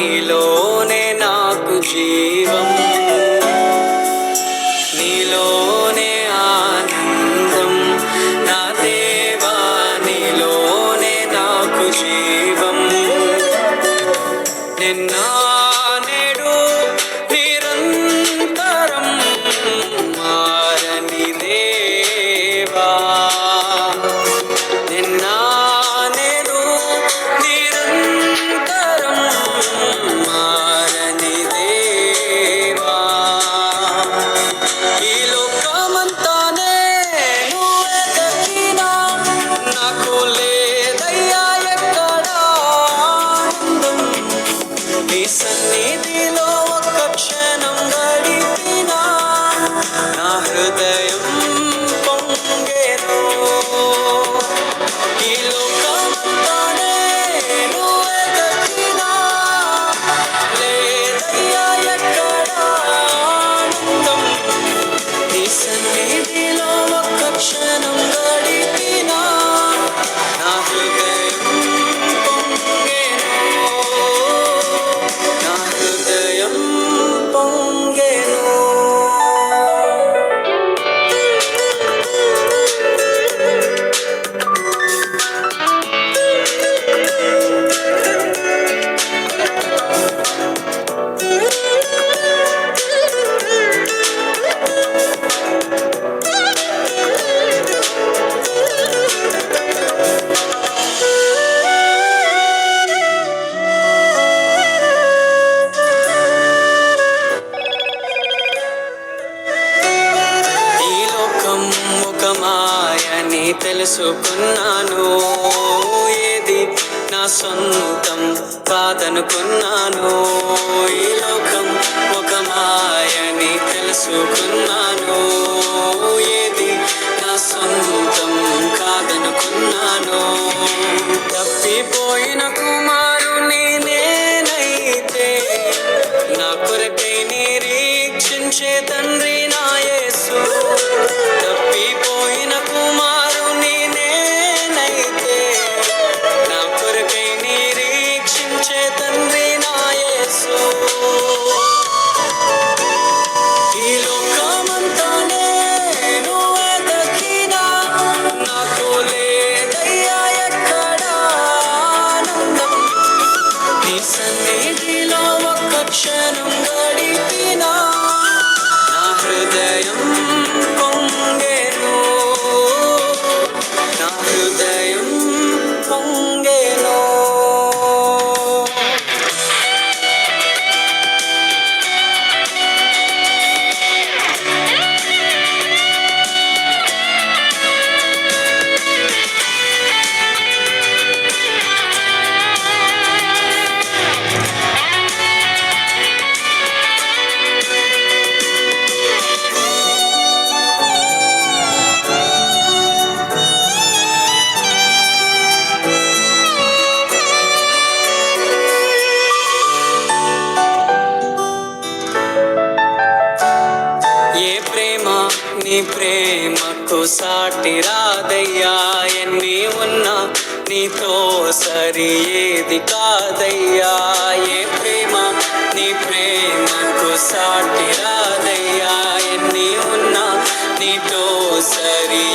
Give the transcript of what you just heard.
నీలోనే నాకు జీవం, నీలోనే ఆనందం. నా దేవా నీలోనే నాకు జీవం. నిన్న నేడు నిరంతరం మారని దేవా, నిన్న నేడు నిరంతరం మారని దేవా. ఈ లోకమంతానే నువ్వే దక్కినా నాకు లేదయ్యా ఎక్కడా ఆనందం. నీ సన్నిధిలో ఒక్క క్షణం గడిపినా నా హృదయం పొంగెను. ఈ లోకమంతానే నువ్వే దక్కినా లేదయ్యా ఎక్కడా ఆనందం. నీ సన్నిధిలో ఒక్క క్షణం గడిపినా నా హృదయం పొంగెను, నా హృదయం పొంగెను. ఈ లోకం ఒక మాయని తెలుసుకున్నాను, ఏది నా సొంతం కాదనుకున్నాను. ఈ లోకం ఒక మాయని తెలుసుకున్నాను, ఏది నా సొంతం కాదనుకున్నాను. తప్పిపోయిన కుమారుని నేనైతే నా కొరకై నిరీక్షించే తండ్రి నా యేసు. తప్పిపోయిన కుమారుని నేనైతే నా కొరకై నిరీక్షించే తండ్రి నా యేసు. ఈ లోకమంతానే నువ్వే దక్కినా నాకు లేదయ్యా ఎక్కడా ఆనందం. నీ సన్నిధిలో ఒక్క క్షణం గడిపినా నా హృదయం పొంగెను, నా హృదయం పొంగెను. ఏ ప్రేమ నీ ప్రేమకు సాటి రాదయ్యా, ఎన్ని ఉన్నా నీతో సరి ఏది కాదయ్యా. ఏ ప్రేమ నీ ప్రేమకు సాటి రాదయ్యా, ఎన్ని ఉన్నా నీతో సరి